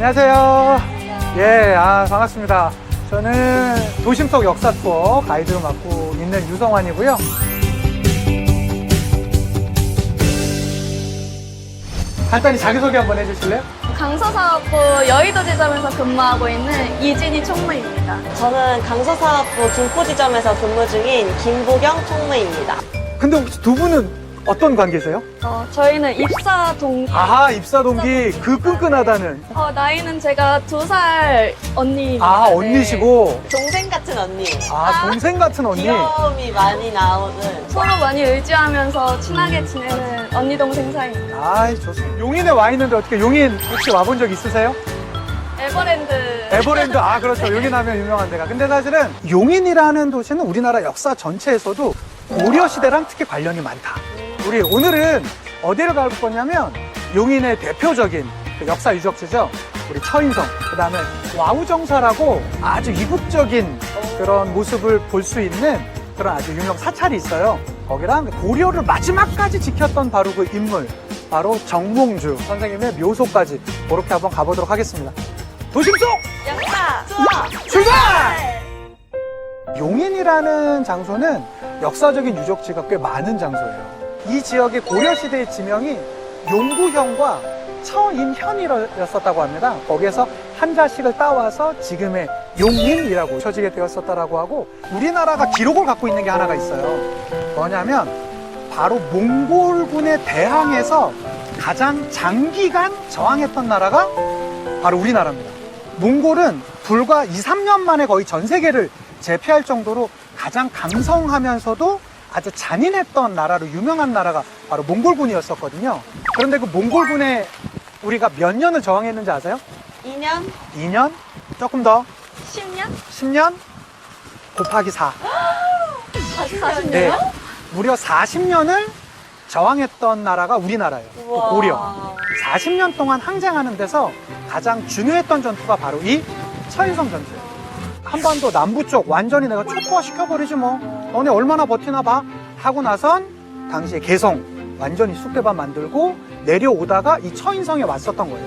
안녕하세요. 예, 반갑습니다. 저는 도심 속 역사 투어 가이드를 맡고 있는 유성환이고요. 간단히 자기소개 한번 해주실래요? 강서사업부 여의도 지점에서 근무하고 있는 이진희 총무입니다. 저는 강서사업부 김포 지점에서 근무 중인 김보경 총무입니다. 근데 혹시 두 분은 어떤 관계세요? 저희는 입사 동기. 아하, 입사 동기. 그 끈끈하다는. 나이는 제가 2살 언니입니다. 언니시고. 동생 같은 언니예요. 동생 같은 언니. 귀여움이 많이 나오는. 서로 많이 의지하면서 친하게 지내는 언니 동생 사이입니다. 아이, 좋습니다. 용인에 와 있는데 어떻게 용인 혹시 와본 적 있으세요? 에버랜드. 그렇죠. 용인 하면 유명한 데가. 근데 사실은 용인이라는 도시는 우리나라 역사 전체에서도 고려시대랑 특히 관련이 많다. 우리 오늘은 어디를 갈 거냐면 용인의 대표적인 그 역사 유적지죠. 우리 처인성, 그 다음에 와우정사라고 아주 이국적인 그런 모습을 볼 수 있는 그런 아주 유명 사찰이 있어요. 거기랑 고려를 마지막까지 지켰던 바로 그 인물, 바로 정몽주 선생님의 묘소까지 그렇게 한번 가보도록 하겠습니다. 도심 속 역사 투어 출발! 용인이라는 장소는 역사적인 유적지가 꽤 많은 장소예요. 이 지역의 고려시대의 지명이 용구현과 처인현이었었다고 합니다. 거기에서 한자식을 따와서 지금의 용인이라고 쳐지게 되었었다고 하고, 우리나라가 기록을 갖고 있는 게 하나가 있어요. 뭐냐면 바로 몽골군에 대항해서 가장 장기간 저항했던 나라가 바로 우리나라입니다. 몽골은 불과 2, 3년 만에 거의 전 세계를 제패할 정도로 가장 강성하면서도 아주 잔인했던 나라로 유명한 나라가 바로 몽골군이었었거든요. 그런데 그 몽골군에 우리가 몇 년을 저항했는지 아세요? 2년? 2년? 조금 더? 10년? 10년? 곱하기 4. 40년이요? 네. 무려 40년을 저항했던 나라가 우리나라예요. 우와. 고려. 40년 동안 항쟁하는 데서 가장 중요했던 전투가 바로 이 처인성 전투예요. 한반도 남부 쪽 완전히 내가 초토화 시켜버리지 뭐, 너네 얼마나 버티나 봐 하고 나선 당시에 개성 완전히 쑥대밭 만들고 내려오다가 이 처인성에 왔었던 거예요.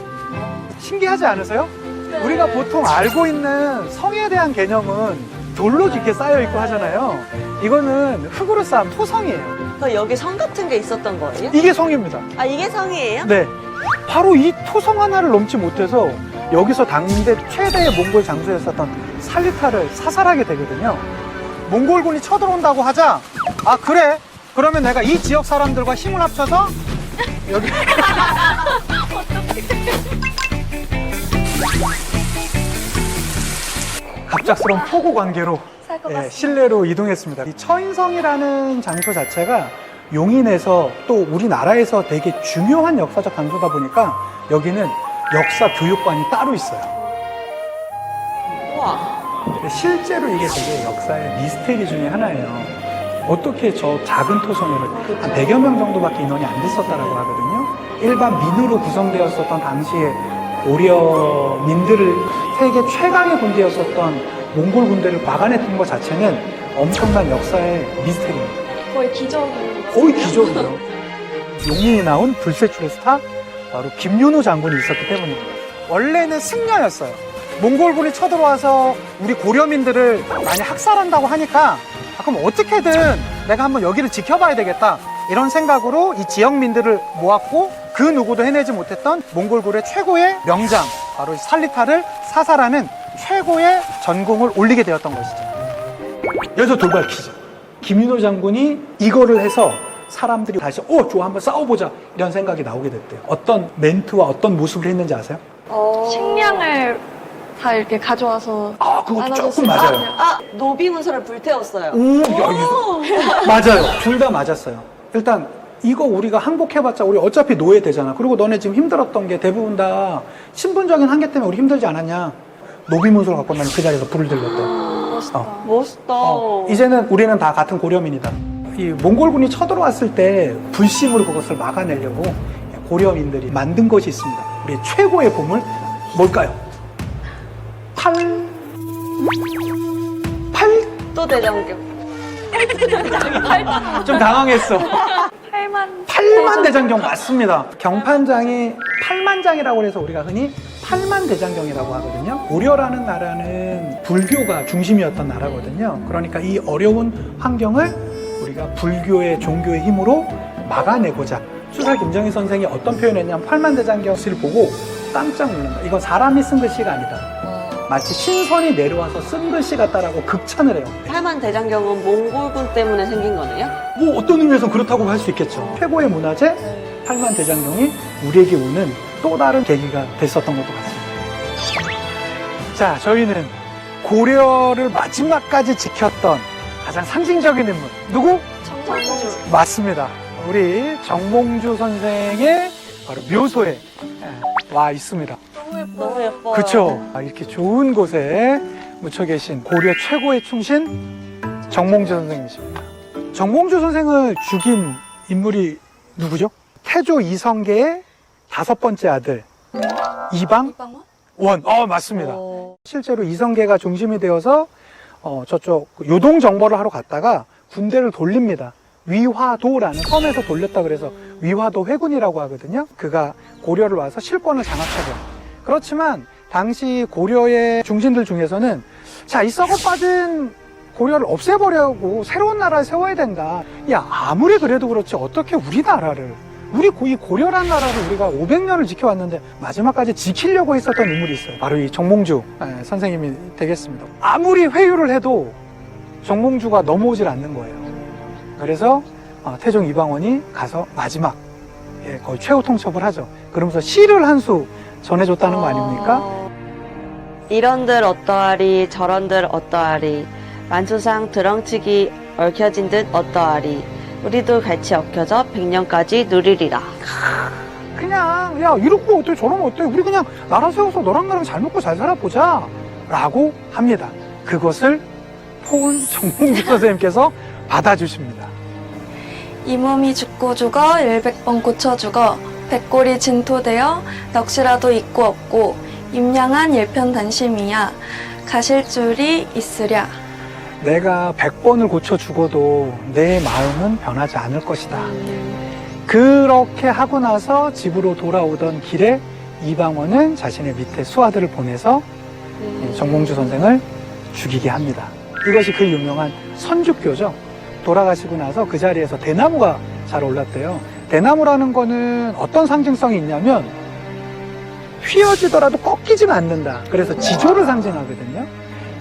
신기하지 않으세요? 네. 우리가 보통 알고 있는 성에 대한 개념은 돌로 이렇게 쌓여있고 하잖아요. 이거는 흙으로 쌓은 토성이에요. 그 여기 성 같은 게 있었던 거예요? 이게 성입니다. 이게 성이에요? 네, 바로 이 토성 하나를 넘지 못해서 여기서 당대 최대의 몽골 장수였었던 살리타를 사살하게 되거든요. 몽골군이 쳐들어온다고 하자, 그래, 그러면 내가 이 지역 사람들과 힘을 합쳐서 여기 갑작스러운 폭우 관계로 실내로 이동했습니다. 이 처인성이라는 장소 자체가 용인에서 또 우리나라에서 되게 중요한 역사적 장소다 보니까 여기는 역사 교육관이 따로 있어요. 우와. 실제로 이게 되게 역사의 미스테리 중에 하나예요. 어떻게 저 작은 토성에는 한 100여 명 정도밖에 인원이 안 됐었다라고 하거든요. 일반 민으로 구성되었었던 당시에 고려민들을 세계 최강의 군대였었던 몽골 군대를 막아냈던 것 자체는 엄청난 역사의 미스테리입니다. 거의 기적이에요. 거의 기적이에요. 용인이 나온 불세출의 스타, 바로 김윤호 장군이 있었기 때문입니다. 원래는 승려였어요. 몽골군이 쳐들어와서 우리 고려민들을 많이 학살한다고 하니까 그럼 어떻게든 내가 한번 여기를 지켜봐야 되겠다, 이런 생각으로 이 지역민들을 모았고, 그 누구도 해내지 못했던 몽골군의 최고의 명장, 바로 살리타를 사살하는 최고의 전공을 올리게 되었던 것이죠. 여기서 돌발 퀴즈. 김윤호 장군이 이거를 해서 사람들이 다시 좋아, 한번 싸워보자, 이런 생각이 나오게 됐대요. 어떤 멘트와 어떤 모습을 했는지 아세요? 식량을 다 이렇게 가져와서 그것도 조금 나눠줬을 맞아요. 때 노비 문서를 불태웠어요. 맞아요. 둘 다 맞았어요. 일단 이거 우리가 항복해봤자 우리 어차피 노예되잖아. 그리고 너네 지금 힘들었던 게 대부분 다 신분적인 한계 때문에 우리 힘들지 않았냐. 노비문서를 갖고 나면 그 자리에서 불을 들렸대. 멋있다. 멋있다. 이제는 우리는 다 같은 고려민이다. 이 몽골군이 쳐들어왔을 때 불심으로 그것을 막아내려고 고려민들이 만든 것이 있습니다. 우리 최고의 보물 뭘까요? 또 대장경. 좀 당황했어. 8만 8만 대장경 맞습니다. 경판장이 8만장이라고 해서 우리가 흔히 팔만대장경이라고 하거든요. 고려라는 나라는 불교가 중심이었던 나라거든요. 그러니까 이 어려운 환경을 우리가 불교의 종교의 힘으로 막아내고자 수사 김정희 선생이 어떤 표현을 했냐면 팔만대장경을 보고 깜짝 놀란다. 이건 사람이 쓴 글씨가 아니다. 마치 신선이 내려와서 쓴 글씨 같다라고 극찬을 해요. 팔만대장경은 몽골군 때문에 생긴 거네요? 뭐 어떤 의미에서 그렇다고 할 수 있겠죠. 최고의 문화재 팔만대장경이 우리에게 오는 또 다른 계기가 됐었던 것도 같습니다. 자, 저희는 고려를 마지막까지 지켰던 가장 상징적인 인물 누구? 정몽주. 맞습니다. 우리 정몽주 선생의 바로 묘소에 와 있습니다. 너무 예뻐요. 그쵸? 이렇게 좋은 곳에 묻혀 계신 고려 최고의 충신 정몽주 선생님이십니다. 정몽주 선생을 죽인 인물이 누구죠? 태조 이성계의 5번째 아들 이방원? 맞습니다. 실제로 이성계가 중심이 되어서 저쪽 요동 정벌을 하러 갔다가 군대를 돌립니다. 위화도라는 섬에서 돌렸다 그래서 위화도 회군이라고 하거든요. 그가 고려를 와서 실권을 장악하죠. 그렇지만 당시 고려의 중신들 중에서는 자, 이 썩어 빠진 고려를 없애버려고 새로운 나라를 세워야 된다. 야, 아무리 그래도 그렇지 어떻게 우리나라를 이 고려란 나라를 우리가 500년을 지켜왔는데 마지막까지 지키려고 했었던 인물이 있어요. 바로 이 정몽주 선생님이 되겠습니다. 아무리 회유를 해도 정몽주가 넘어오질 않는 거예요. 그래서 태종 이방원이 가서 마지막 거의 최후 통첩을 하죠. 그러면서 시를 한 수 전해줬다는 거 아닙니까? 이런들 어떠하리 저런들 어떠하리 만수상 드렁치기 얽혀진 듯 어떠하리 우리도 같이 얽혀져 100년까지 누리리라. 그냥 야 이렇고 어때 저러면 어때 우리 그냥 나라 세워서 너랑 나랑 잘 먹고 잘 살아보자 라고 합니다. 그것을 포은 정몽주 선생님께서 받아주십니다. 이 몸이 죽고 죽어 100번 고쳐 죽어 백골이 진토되어 넋이라도 있고 없고 임양한 일편단심이야 가실 줄이 있으랴. 내가 100번을 고쳐 죽어도 내 마음은 변하지 않을 것이다. 그렇게 하고 나서 집으로 돌아오던 길에 이방원은 자신의 밑에 수하들을 보내서 정몽주 선생을 죽이게 합니다. 이것이 그 유명한 선주교죠. 돌아가시고 나서 그 자리에서 대나무가 잘 올랐대요. 대나무라는 거는 어떤 상징성이 있냐면 휘어지더라도 꺾이진 않는다. 그래서 지조를 상징하거든요.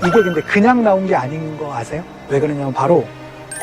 이게 근데 그냥 나온 게 아닌 거 아세요? 왜 그러냐면 바로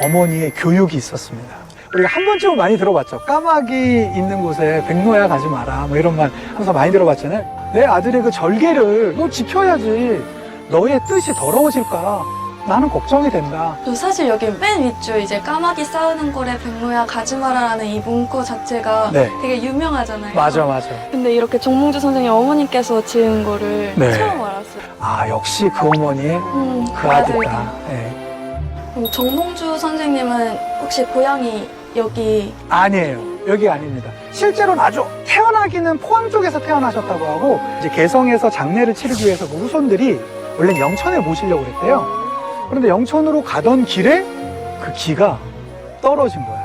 어머니의 교육이 있었습니다. 우리가 한 번쯤은 많이 들어봤죠. 까마귀 있는 곳에 백로야 가지 마라 뭐 이런 말 항상 많이 들어봤잖아요. 내 아들의 그 절개를 너 지켜야지. 너의 뜻이 더러워질까 나는 걱정이 된다. 저 사실 여기 맨 윗줄 이제 까마귀 싸우는 거래 백로야 가지 마라라는 이 문구 자체가 네. 되게 유명하잖아요. 맞아. 근데 이렇게 정몽주 선생님 어머님께서 지은 거를 네. 처음 알았어요. 아, 역시 그 어머니의 그 아들이다. 네. 그럼 정몽주 선생님은 혹시 고향이 여기? 아니에요. 여기가 아닙니다. 실제로는 아주 태어나기는 포항 쪽에서 태어나셨다고 하고 이제 개성에서 장례를 치르기 위해서 그 후손들이 원래 영천에 모시려고 그랬대요. 그런데 영천으로 가던 길에 그 기가 떨어진 거야.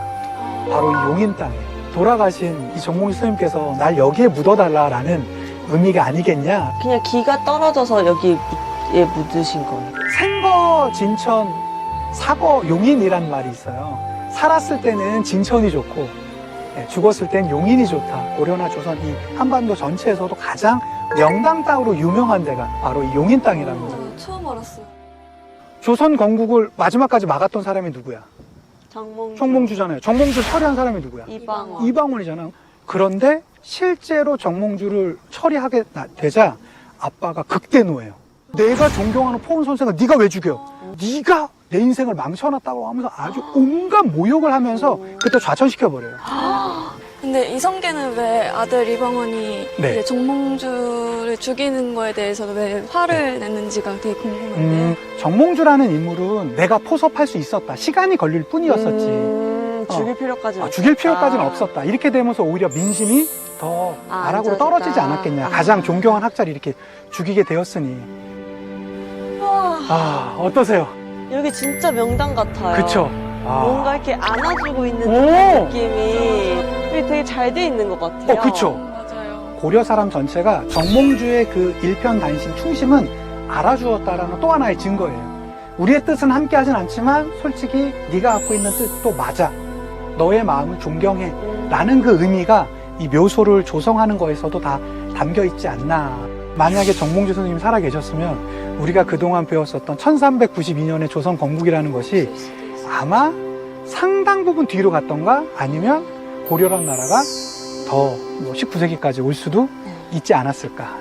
바로 이 용인 땅에 돌아가신 이 정몽주 스님께서 날 여기에 묻어달라라는 의미가 아니겠냐. 그냥 기가 떨어져서 여기에 묻으신 거예요. 생거 진천 사거 용인이란 말이 있어요. 살았을 때는 진천이 좋고 죽었을 땐 용인이 좋다. 고려나 조선 이 한반도 전체에서도 가장 명당 땅으로 유명한 데가 바로 이 용인 땅이라는 거죠. 처음 알았어요. 조선 건국을 마지막까지 막았던 사람이 누구야? 정몽주잖아요. 정몽주 처리한 사람이 누구야? 이방원. 이방원이잖아. 그런데 실제로 정몽주를 처리하게 되자 아빠가 극대노해요. 내가 존경하는 포은 선생을 네가 왜 죽여? 네가 내 인생을 망쳐놨다고 하면서 아주 온갖 모욕을 하면서 그때 좌천시켜버려요. 근데 이성계는 왜 아들 이방원이 네. 이제 정몽주를 죽이는 거에 대해서 왜 화를 냈는지가 되게 궁금한데. 정몽주라는 인물은 내가 포섭할 수 있었다. 시간이 걸릴 뿐이었었지. 죽일 필요까지는 죽일 필요까지는 없었다. 이렇게 되면서 오히려 민심이 더 나락으로 안 떨어지지 좋아졌다. 않았겠냐. 가장 존경한 학자를 이렇게 죽이게 되었으니. 어떠세요? 여기 진짜 명당 같아요. 그쵸? 뭔가 이렇게 안아주고 있는 오! 듯한 느낌이 여기 되게 잘 돼 있는 것 같아요. 그쵸? 맞아요. 고려 사람 전체가 정몽주의 그 일편단심 충심은 알아주었다라는 또 하나의 증거예요. 우리의 뜻은 함께 하진 않지만 솔직히 네가 갖고 있는 뜻도 맞아. 너의 마음을 존경해. 라는 그 의미가 이 묘소를 조성하는 거에서도 다 담겨 있지 않나. 만약에 정몽주 선생님이 살아 계셨으면 우리가 그동안 배웠었던 1392년의 조선 건국이라는 것이 아마 상당 부분 뒤로 갔던가 아니면 고려란 나라가 더 19세기까지 올 수도 있지 않았을까.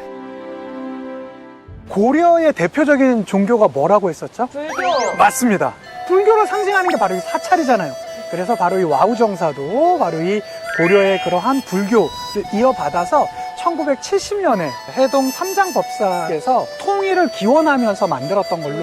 고려의 대표적인 종교가 뭐라고 했었죠? 불교. 맞습니다. 불교를 상징하는 게 바로 이 사찰이잖아요. 그래서 바로 이 와우정사도 바로 이 고려의 그러한 불교를 이어받아서 1970년에 해동 삼장법사에서 통일을 기원하면서 만들었던 걸로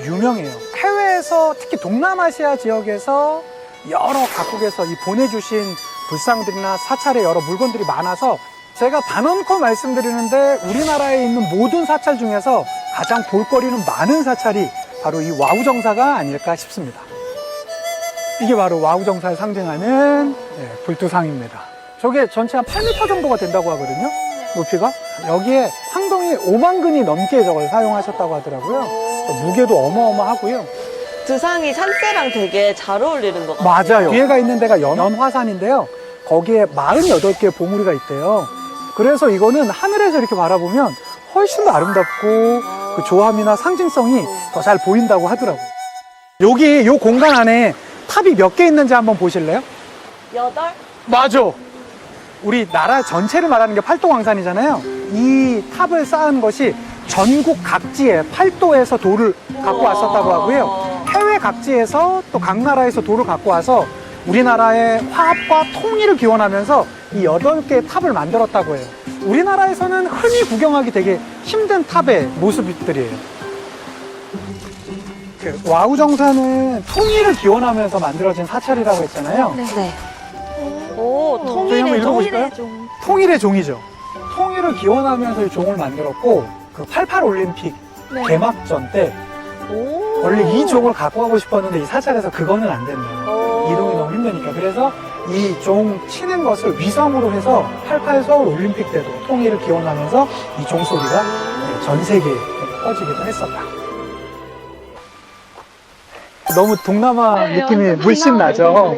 유명해요. 해외에서 특히 동남아시아 지역에서 여러 각국에서 이 보내주신 불상들이나 사찰의 여러 물건들이 많아서 제가 단언코 말씀드리는데 우리나라에 있는 모든 사찰 중에서 가장 볼거리는 많은 사찰이 바로 이 와우정사가 아닐까 싶습니다. 이게 바로 와우정사를 상징하는 불두상입니다. 저게 전체 한 8m 정도가 된다고 하거든요. 높이가. 여기에 황동이 5만 근이 넘게 저걸 사용하셨다고 하더라고요. 무게도 어마어마하고요. 두상이 산세랑 되게 잘 어울리는 것 같아요. 맞아요. 뒤에가 있는 데가 연화산인데요. 거기에 48개의 봉우리가 있대요. 그래서 이거는 하늘에서 이렇게 바라보면 훨씬 더 아름답고 그 조함이나 상징성이 더 잘 보인다고 하더라고요. 여기 요 공간 안에 탑이 몇 개 있는지 한번 보실래요? 8? 맞아. 우리 나라 전체를 말하는 게 팔도광산이잖아요. 이 탑을 쌓은 것이 전국 각지에 팔도에서 돌을 갖고 왔었다고 하고요. 해외 각지에서 또 각 나라에서 돌을 갖고 와서 우리나라의 화합과 통일을 기원하면서 이 8개의 탑을 만들었다고 해요. 우리나라에서는 흔히 구경하기 되게 힘든 탑의 모습들이에요. 그 와우정사는 통일을 기원하면서 만들어진 사찰이라고 했잖아요. 네. 오, 저희 한번 통일의 읽어보실까요? 통일의 종이죠. 통일을 기원하면서 이 종을 만들었고 그 88 올림픽 개막전 때 오. 원래 이 종을 갖고 가고 싶었는데 이 사찰에서 그거는 안 된대요. 이동이 너무 힘드니까. 그래서 이 종 치는 것을 위성으로 해서 88 서울 올림픽 때도 통일을 기원하면서 이 종소리가 전 세계에 퍼지기도 했었다. 너무 동남아 느낌이 물씬 나죠.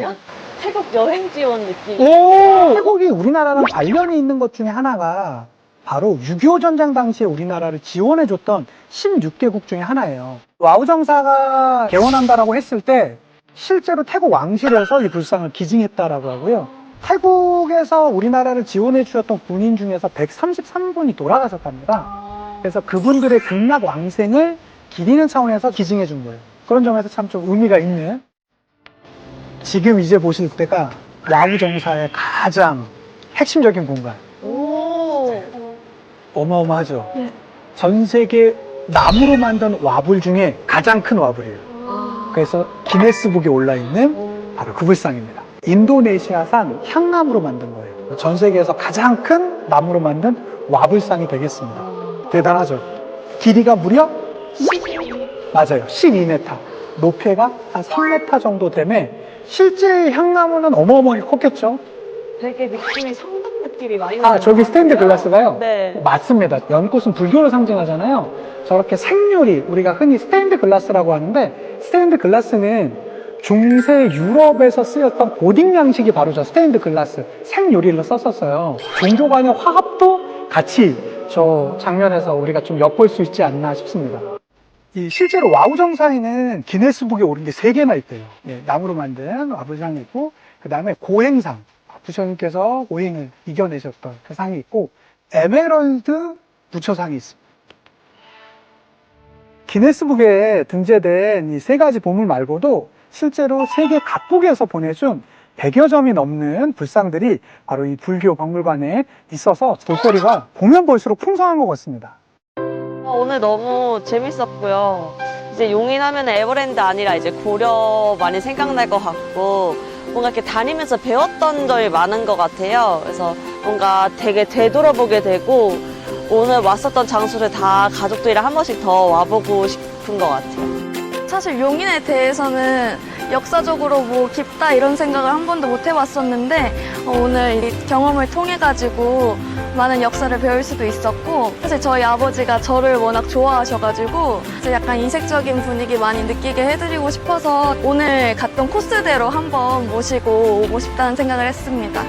태국 여행지 온 느낌. 오! 태국이 우리나라랑 관련이 있는 것 중에 하나가 바로 6.25 전쟁 당시에 우리나라를 지원해줬던 16개국 중에 하나예요. 와우정사가 개원한다라고 했을 때 실제로 태국 왕실에서 이 불상을 기증했다라고 하고요. 태국에서 우리나라를 지원해주셨던 군인 중에서 133분이 돌아가셨답니다. 그래서 그분들의 극락 왕생을 기리는 차원에서 기증해준 거예요. 그런 점에서 참 좀 의미가 있는. 지금 이제 보실 때가 와우정사의 가장 핵심적인 공간. 오. 어마어마하죠? 전 세계 나무로 만든 와불 중에 가장 큰 와불이에요. 그래서 기네스북에 올라있는 바로 그 불상입니다. 인도네시아산 향나무로 만든 거예요. 전 세계에서 가장 큰 나무로 만든 와불상이 되겠습니다. 대단하죠? 길이가 무려 맞아요. 12m. 높이가 한 3m 정도 되면 실제 향나무는 어마어마하게 컸겠죠? 되게 느낌이 성당 느낌이 많이 나요. 아, 저기 스테인드 글라스가요? 네. 맞습니다. 연꽃은 불교를 상징하잖아요. 저렇게 생유리, 우리가 흔히 스테인드 글라스라고 하는데, 스테인드 글라스는 중세 유럽에서 쓰였던 고딕 양식이 바로 저 스테인드 글라스, 생유리를 썼었어요. 종교 간의 화합도 같이 저 장면에서 우리가 좀 엿볼 수 있지 않나 싶습니다. 이 실제로 와우정사에는 기네스북에 오른 게 3개나 있대요. 예, 나무로 만든 와불상이 있고, 그 다음에 고행상, 부처님께서 고행을 이겨내셨던 그 상이 있고, 에메랄드 부처상이 있습니다. 기네스북에 등재된 이 3가지 보물 말고도 실제로 세계 각국에서 보내준 100여 점이 넘는 불상들이 바로 이 불교 박물관에 있어서 볼거리가 보면 볼수록 풍성한 것 같습니다. 오늘 너무 재밌었고요. 이제 용인하면 에버랜드 아니라 이제 고려 많이 생각날 것 같고 뭔가 이렇게 다니면서 배웠던 점이 많은 것 같아요. 그래서 뭔가 되게 되돌아보게 되고 오늘 왔었던 장소를 다 가족들이랑 한 번씩 더 와보고 싶은 것 같아요. 사실 용인에 대해서는 역사적으로 뭐 깊다 이런 생각을 한 번도 못 해봤었는데 오늘 이 경험을 통해 가지고 많은 역사를 배울 수도 있었고, 사실 저희 아버지가 저를 워낙 좋아하셔가지고 이제 약간 이색적인 분위기 많이 느끼게 해드리고 싶어서 오늘 갔던 코스대로 한번 모시고 오고 싶다는 생각을 했습니다.